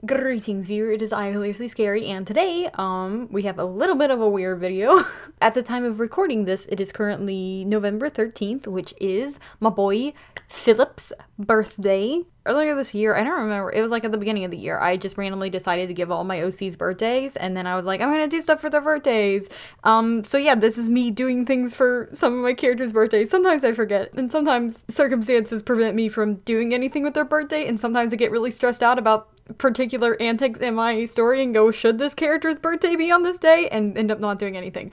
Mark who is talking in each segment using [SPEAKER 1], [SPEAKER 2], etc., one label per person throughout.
[SPEAKER 1] Greetings, viewer. It is I, Hilariously Scary, and today, we have a little bit of a weird video. At the time of recording this, it is currently November 13th, which is my boy Philip's birthday. Earlier this year, I don't remember, it was like at the beginning of the year, I just randomly decided to give all my OCs birthdays, and then I was like, I'm gonna do stuff for their birthdays. So yeah, this is me doing things for some of my characters' birthdays. Sometimes I forget, and sometimes circumstances prevent me from doing anything with their birthday, and sometimes I get really stressed out about particular antics in my story and go, should this character's birthday be on this day? And end up not doing anything.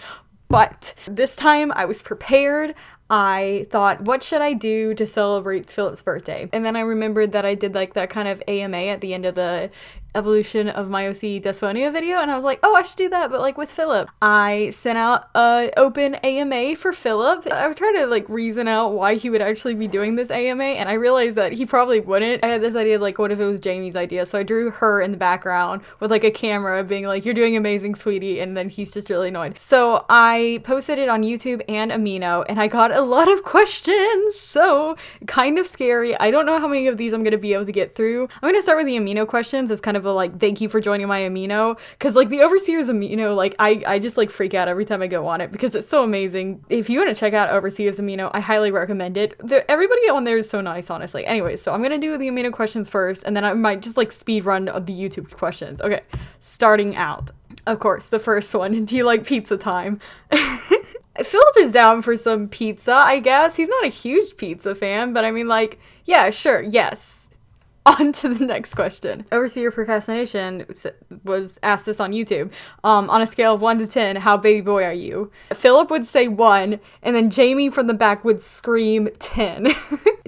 [SPEAKER 1] But this time I was prepared. I thought, what should I do to celebrate Philip's birthday? And then I remembered that I did like that kind of AMA at the end of the evolution of my OC Dysphonia video, and I was like, oh, I should do that, but like with Philip. I sent out an open AMA for Philip. I was trying to like reason out why he would actually be doing this AMA, and I realized that he probably wouldn't. I had this idea, like, what if it was Jamie's idea? So I drew her in the background with like a camera being like, you're doing amazing, sweetie, and then he's just really annoyed. So I posted it on YouTube and Amino, and I got a lot of questions, so kind of scary. I don't know how many of these I'm gonna be able to get through. I'm gonna start with the Amino questions as kind of a like, thank you for joining my Amino, because like the Overseer's Amino, like I just like freak out every time I go on it because it's so amazing. If you want to check out Overseer's Amino, I highly recommend it. Everybody on there is so nice, honestly. Anyways, so I'm gonna do the Amino questions first, and then I might just like speed run the YouTube questions. Okay, starting out. Of course, the first one, do you like pizza time? Philip is down for some pizza, I guess. He's not a huge pizza fan, but I mean, like, yeah, sure, yes. On to the next question. Overseer Procrastination was asked this on YouTube. On a scale of 1 to 10, how baby boy are you? Philip would say 1, and then Jamie from the back would scream 10.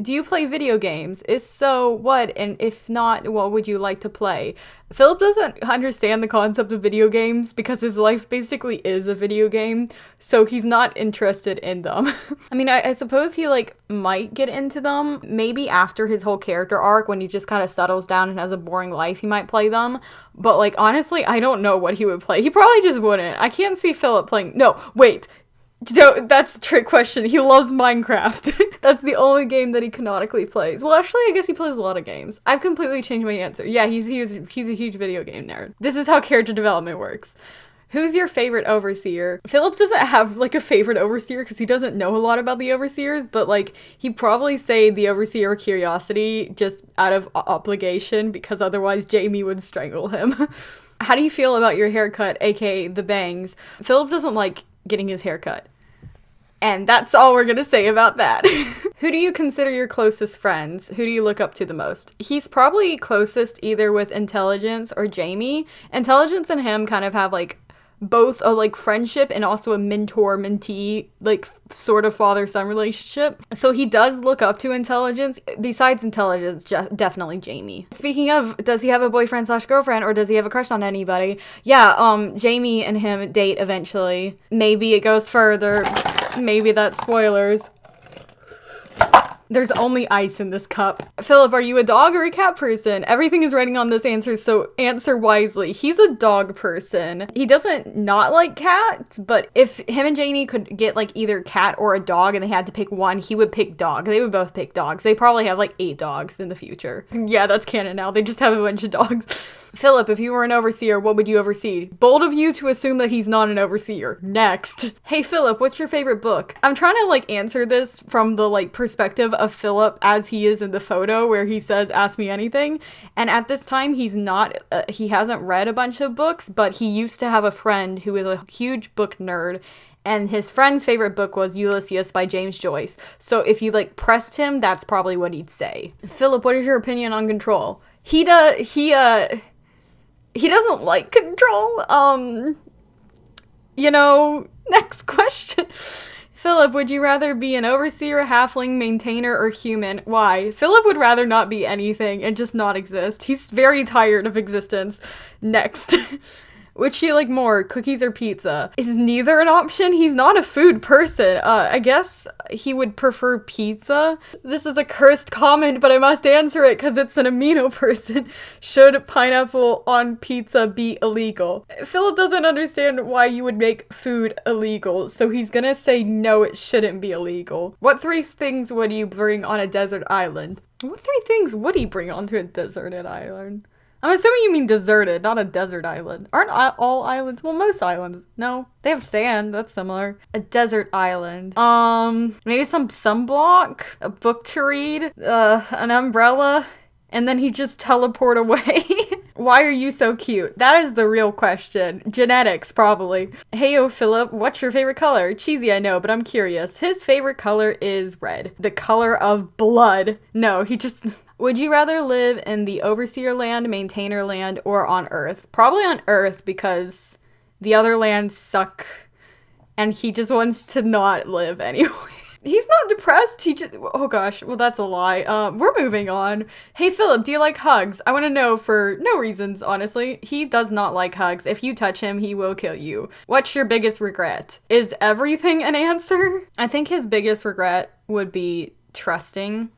[SPEAKER 1] Do you play video games? If so, what? And if not, what would you like to play? Philip doesn't understand the concept of video games because his life basically is a video game, so he's not interested in them. I mean, I suppose he, like, might get into them. Maybe after his whole character arc, when he just kind of settles down and has a boring life, he might play them. But, like, honestly, I don't know what he would play. He probably just wouldn't. I can't see Philip playing... No, wait. That's a trick question. He loves Minecraft. That's the only game that he canonically plays. Well, actually, I guess he plays a lot of games. I've completely changed my answer. Yeah, he's a huge video game nerd. This is how character development works. Who's your favorite Overseer? Philip doesn't have, like, a favorite Overseer because he doesn't know a lot about the Overseers, but, like, he'd probably say the Overseer or Curiosity just out of obligation because otherwise Jamie would strangle him. How do you feel about your haircut, aka the bangs? Philip doesn't like getting his hair cut. And that's all we're gonna say about that. Who do you consider your closest friends? Who do you look up to the most? He's probably closest either with Intelligence or Jamie. Intelligence and him kind of have like both a like friendship and also a mentor-mentee, like sort of father-son relationship. So he does look up to Intelligence. Besides Intelligence, definitely Jamie. Speaking of, does he have a boyfriend/girlfriend or does he have a crush on anybody? Yeah, Jamie and him date eventually. Maybe it goes further. Maybe that's spoilers. There's only ice in this cup. Philip, are you a dog or a cat person? Everything is writing on this answer, so answer wisely. He's a dog person. He doesn't not like cats, but if him and Janie could get like either cat or a dog and they had to pick one, he would pick dog. They would both pick dogs. They probably have like 8 dogs in the future. Yeah, that's canon now. They just have a bunch of dogs. Philip, if you were an Overseer, what would you oversee? Bold of you to assume that he's not an Overseer. Next. Hey Philip, what's your favorite book? I'm trying to like answer this from the like perspective of Philip as he is in the photo where he says, ask me anything. And at this time, he's not, he hasn't read a bunch of books, but he used to have a friend who is a huge book nerd. And his friend's favorite book was Ulysses by James Joyce. So if you like pressed him, that's probably what he'd say. Philip, what is your opinion on Control? He doesn't like Control. You know, next question. Philip, would you rather be an Overseer, halfling, maintainer, or human? Why? Philip would rather not be anything and just not exist. He's very tired of existence. Next. Which do you like more, cookies or pizza? Is neither an option? He's not a food person. I guess he would prefer pizza. This is a cursed comment, but I must answer it because it's an Amino person. Should pineapple on pizza be illegal? Philip doesn't understand why you would make food illegal, so he's gonna say no, it shouldn't be illegal. What 3 things would you bring on a desert island? What 3 things would he bring onto a deserted island? I'm assuming you mean deserted, not a desert island. Aren't all islands? Well, most islands. No, they have sand. That's similar. A desert island. Maybe some sunblock, a book to read, an umbrella, and then he just teleport away. Why are you so cute? That is the real question. Genetics, probably. Heyo, Philip, what's your favorite color? Cheesy, I know, but I'm curious. His favorite color is red. The color of blood. No, he just... Would you rather live in the Overseer land, Maintainer land, or on Earth? Probably on Earth, because the other lands suck, and he just wants to not live anyway. He's not depressed, he just... Oh gosh, well that's a lie. We're moving on. Hey Philip, do you like hugs? I want to know for no reasons, honestly. He does not like hugs. If you touch him, he will kill you. What's your biggest regret? Is everything an answer? I think his biggest regret would be trusting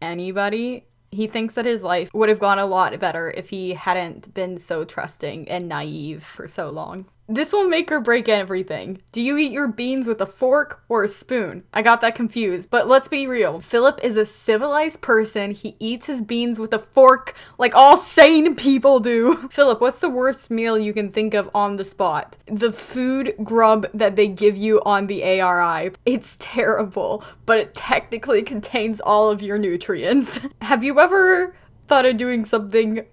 [SPEAKER 1] anybody. He thinks that his life would have gone a lot better if he hadn't been so trusting and naive for so long. This will make or break everything. Do you eat your beans with a fork or a spoon? I got that confused, but let's be real. Philip is a civilized person. He eats his beans with a fork like all sane people do. Philip, what's the worst meal you can think of on the spot? The food grub that they give you on the ARI. It's terrible, but it technically contains all of your nutrients. Have you ever thought of doing something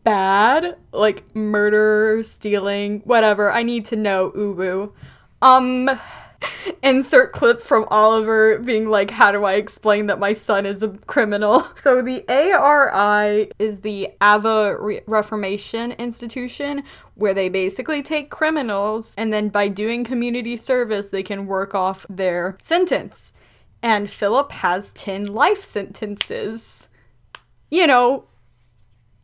[SPEAKER 1] bad, like murder, stealing, whatever? I need to know, uwu. Insert clip from Oliver being like, how do I explain that my son is a criminal? So the ARI is the Ava Reformation Institution, where they basically take criminals and then by doing community service, they can work off their sentence. And Philip has 10 life sentences. You know,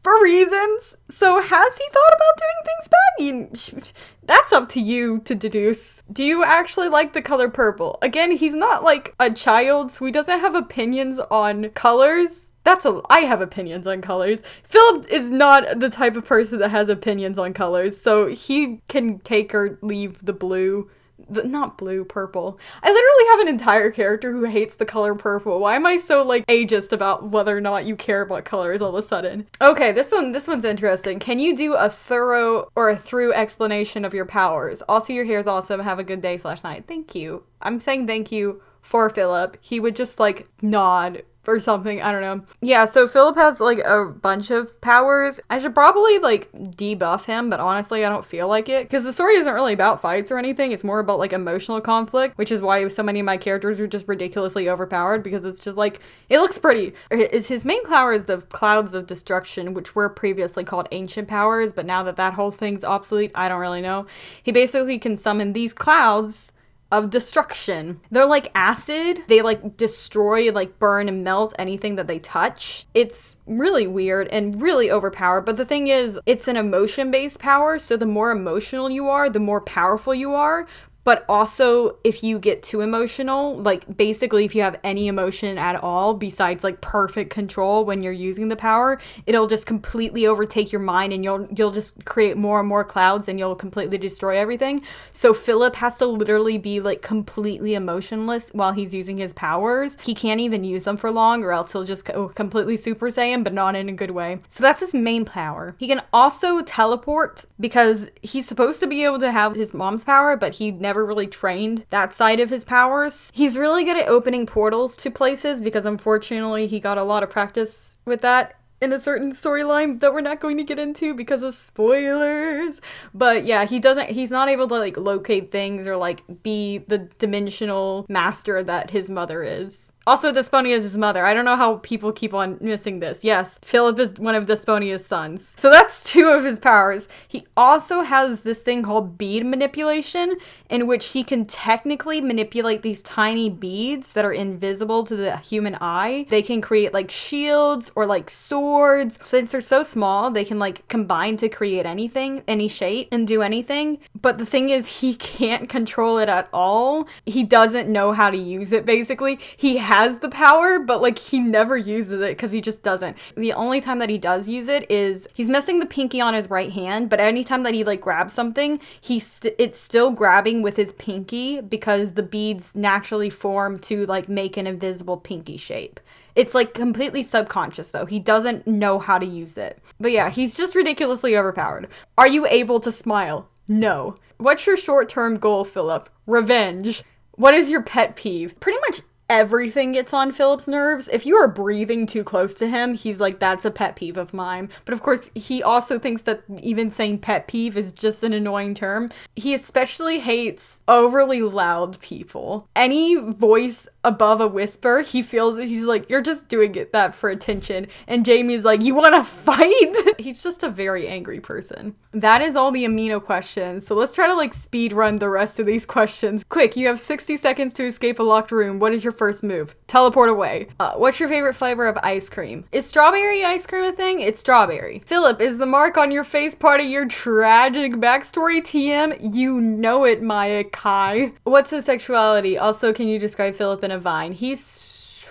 [SPEAKER 1] for reasons. So has he thought about doing things bad? That's up to you to deduce. Do you actually like the color purple? Again, he's not like a child, so he doesn't have opinions on colors. I have opinions on colors. Philip is not the type of person that has opinions on colors, so he can take or leave the blue. Not blue, purple. I literally have an entire character who hates the color purple. Why am I so like ageist about whether or not you care about colors all of a sudden? Okay, this one's interesting. Can you do a thorough or a through explanation of your powers? Also, your hair is awesome. Have a good day / night. Thank you. I'm saying thank you for Philip. He would just like nod or something. I don't know. Yeah, so Philip has like a bunch of powers. I should probably like debuff him, but honestly I don't feel like it because the story isn't really about fights or anything. It's more about like emotional conflict, which is why so many of my characters are just ridiculously overpowered because it's just like, it looks pretty. His main power is the Clouds of Destruction, which were previously called Ancient Powers, but now that whole thing's obsolete, I don't really know. He basically can summon these clouds of destruction. They're like acid. They like destroy, like burn and melt anything that they touch. It's really weird and really overpowered. But the thing is, it's an emotion-based power. So the more emotional you are, the more powerful you are. But also, if you get too emotional, like basically if you have any emotion at all besides like perfect control when you're using the power, it'll just completely overtake your mind and you'll just create more and more clouds and you'll completely destroy everything. So Philip has to literally be like completely emotionless while he's using his powers. He can't even use them for long or else he'll just go completely Super Saiyan, but not in a good way. So that's his main power. He can also teleport because he's supposed to be able to have his mom's power, but he never really trained that side of his powers. He's really good at opening portals to places because unfortunately he got a lot of practice with that in a certain storyline that we're not going to get into because of spoilers. But yeah, he's not able to like locate things or like be the dimensional master that his mother is. Also, Desponia is his mother. I don't know how people keep on missing this. Yes, Philip is one of Desponia's sons. So that's 2 of his powers. He also has this thing called bead manipulation, in which he can technically manipulate these tiny beads that are invisible to the human eye. They can create like shields or like swords. Since they're so small, they can like combine to create anything, any shape, and do anything. But the thing is, he can't control it at all. He doesn't know how to use it, basically. He has the power, but like he never uses it because he just doesn't. The only time that he does use it is he's missing the pinky on his right hand, but anytime that he like grabs something, it's still grabbing with his pinky because the beads naturally form to like make an invisible pinky shape. It's like completely subconscious though. He doesn't know how to use it. But yeah, he's just ridiculously overpowered. Are you able to smile? No. What's your short-term goal, Philip? Revenge. What is your pet peeve? Pretty much everything gets on Philip's nerves. If you are breathing too close to him, he's like, that's a pet peeve of mine. But of course, he also thinks that even saying pet peeve is just an annoying term. He especially hates overly loud people. Any voice above a whisper, he feels that he's like, you're just doing that for attention. And Jamie's like, you want to fight? He's just a very angry person. That is all the amino questions. So let's try to like speed run the rest of these questions. Quick, you have 60 seconds to escape a locked room. What is your first move? Teleport away. What's your favorite flavor of ice cream? Is strawberry ice cream a thing? It's strawberry. Philip, is the mark on your face part of your tragic backstory? TM? You know it, Maya Kai. What's his sexuality? Also, can you describe Philip in a vine? This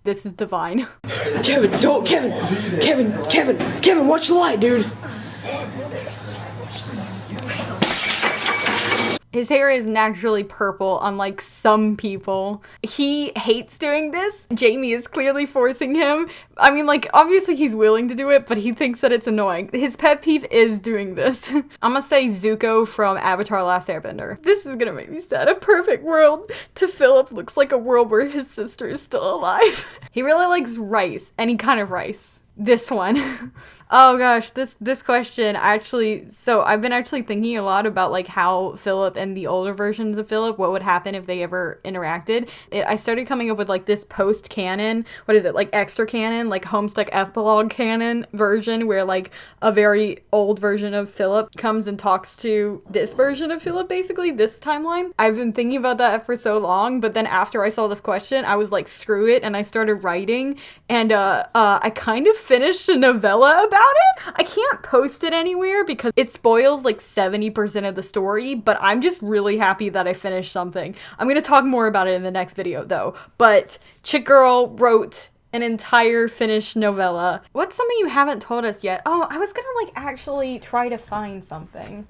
[SPEAKER 1] is the vine.
[SPEAKER 2] Kevin, don't, Kevin, watch the light, dude.
[SPEAKER 1] His hair is naturally purple, unlike some people. He hates doing this. Jamie is clearly forcing him. I mean, like, obviously he's willing to do it, but he thinks that it's annoying. His pet peeve is doing this. I'm gonna say Zuko from Avatar: Last Airbender. This is gonna make me sad. A perfect world to Philip looks like a world where his sister is still alive. He really likes rice, any kind of rice. This one. Oh gosh, this question actually, so I've been actually thinking a lot about like how Philip and the older versions of Philip, what would happen if they ever interacted. I started coming up with like this post-canon, what is it, like extra canon, like Homestuck epilogue canon version where like a very old version of Philip comes and talks to this version of Philip, basically, this timeline. I've been thinking about that for so long, but then after I saw this question, I was like, screw it, and I started writing, and I kind of finished a novella about it. I can't post it anywhere because it spoils like 70% of the story, but I'm just really happy that I finished something. I'm gonna talk more about it in the next video though, but Chick Girl wrote an entire finished novella. What's something you haven't told us yet? Oh, I was gonna like actually try to find something.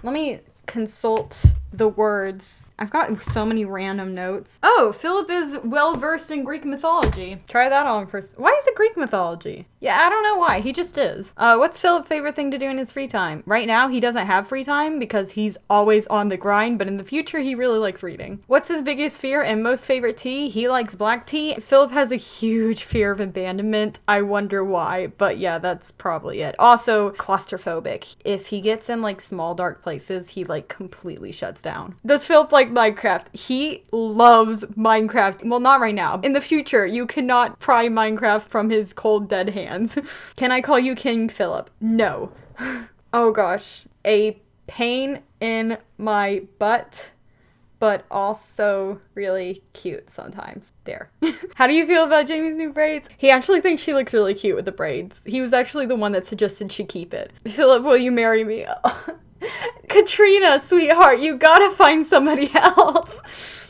[SPEAKER 1] Let me consult the words. I've got so many random notes. Oh, Philip is well versed in Greek mythology. Try that on first. Why is it Greek mythology? Yeah, I don't know why. He just is. What's Philip's favorite thing to do in his free time? Right now, he doesn't have free time because he's always on the grind, but in the future, he really likes reading. What's his biggest fear and most favorite tea? He likes black tea. Philip has a huge fear of abandonment. I wonder why, but yeah, that's probably it. Also, claustrophobic. If he gets in like small dark places, he like completely shuts down. Does Philip like Minecraft? He loves Minecraft. Well, not right now. In the future, you cannot pry Minecraft from his cold dead hands. Can I call you King Philip? No. Oh gosh. A pain in my butt, but also really cute sometimes. There. How do you feel about Jamie's new braids? He actually thinks she looks really cute with the braids. He was actually the one that suggested she keep it. Philip, will you marry me? Katrina, sweetheart, you gotta find somebody else.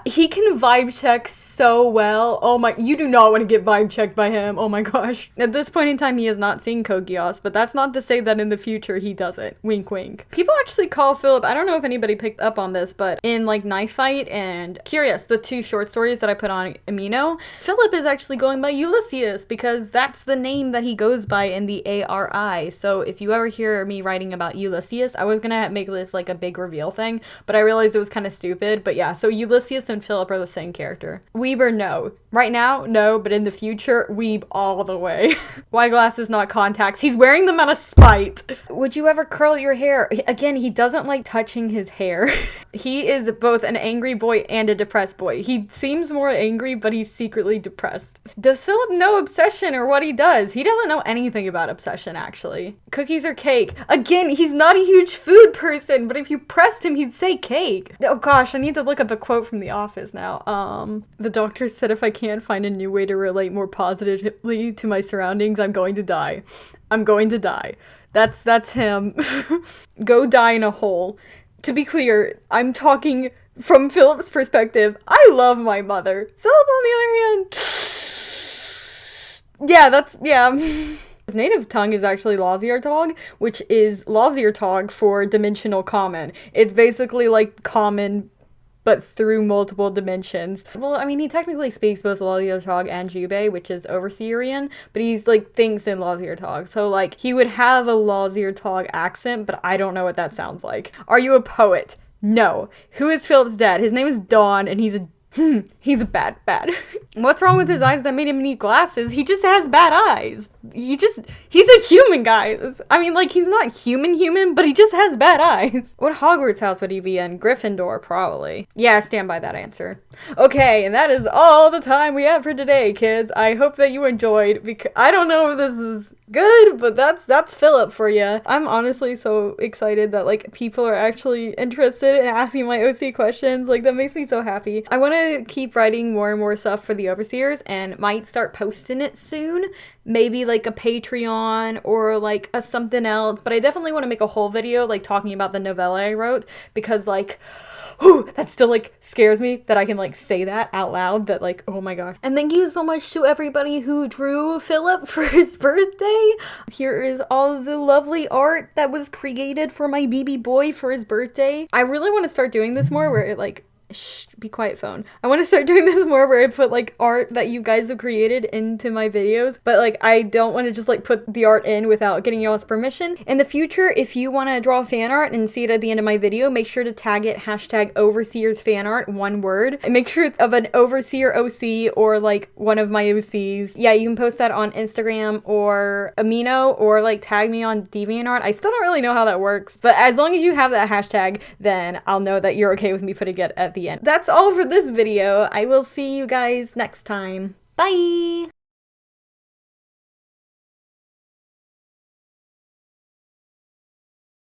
[SPEAKER 1] He can vibe check so well. Oh my, you do not want to get vibe checked by him. Oh my gosh. At this point in time, he has not seen Code Geass, but that's not to say that in the future he doesn't. Wink, wink. People actually call Philip, I don't know if anybody picked up on this, but in like Knife Fight and Curious, the two short stories that I put on Amino, Philip is actually going by Ulysses because that's the name that he goes by in the ARI. So if you ever hear me writing about Ulysses, I was gonna make this like a big reveal thing, but I realized it was kind of stupid. But yeah, so Ulysses and Philip are the same character. Weeber, no. Right now, no, but in the future, weeb all the way. Why glasses, not contacts? He's wearing them out of spite. Would you ever curl your hair? Again, he doesn't like touching his hair. He is both an angry boy and a depressed boy. He seems more angry, but he's secretly depressed. Does Philip know obsession or what he does? He doesn't know anything about obsession, actually. Cookies or cake? Again, he's not a huge food person, but if you pressed him, he'd say cake. Oh gosh, I need to look up a quote from The Office now. The doctor said if I can't find a new way to relate more positively to my surroundings, I'm going to die. I'm going to die. That's him. Go die in a hole. To be clear, I'm talking from Philip's perspective. I love my mother. Philip, on the other hand, yeah. His native tongue is actually Laziartog, which is Laziartog for dimensional common. It's basically like common but through multiple dimensions. Well, I mean, he technically speaks both Lazyertog and Jubei, which is Overseerian, but he's like thinks in Lazyertog. So like he would have a Lazyertog accent, but I don't know what that sounds like. Are you a poet? No. Who is Philip's dad? His name is Don, and he's a bad. What's wrong with his eyes that made him need glasses? He just has bad eyes. He's a human, guys. I mean, like, he's not human, but he just has bad eyes. What Hogwarts house would he be in? Gryffindor, probably. Yeah, I stand by that answer. Okay, and that is all the time we have for today, kids. I hope that you enjoyed, because I don't know if this is good, but that's Philip for you. I'm honestly so excited that, like, people are actually interested in asking my OC questions. Like, that makes me so happy. I want to keep writing more and more stuff for the Overseers, and might start posting it soon. Maybe like a Patreon or like a something else, but I definitely want to make a whole video like talking about the novella I wrote, because like, whew, that still like scares me that I can like say that out loud, that like, oh my gosh. And thank you so much to everybody who drew Philip for his birthday. Here is all of the lovely art that was created for my BB boy for his birthday. I really want to start doing this more, where it like, shh, be quiet, phone. I want to start doing this more, where I put like art that you guys have created into my videos, but like I don't want to just like put the art in without getting y'all's permission. In the future, if you want to draw fan art and see it at the end of my video, make sure to tag it #overseersfanart, one word, and make sure it's of an Overseer OC or like one of my OCs. Yeah, you can post that on Instagram or Amino, or like tag me on DeviantArt. I still don't really know how that works, but as long as you have that hashtag, then I'll know that you're okay with me putting it at the end. That's all for this video. I will see you guys next time. Bye!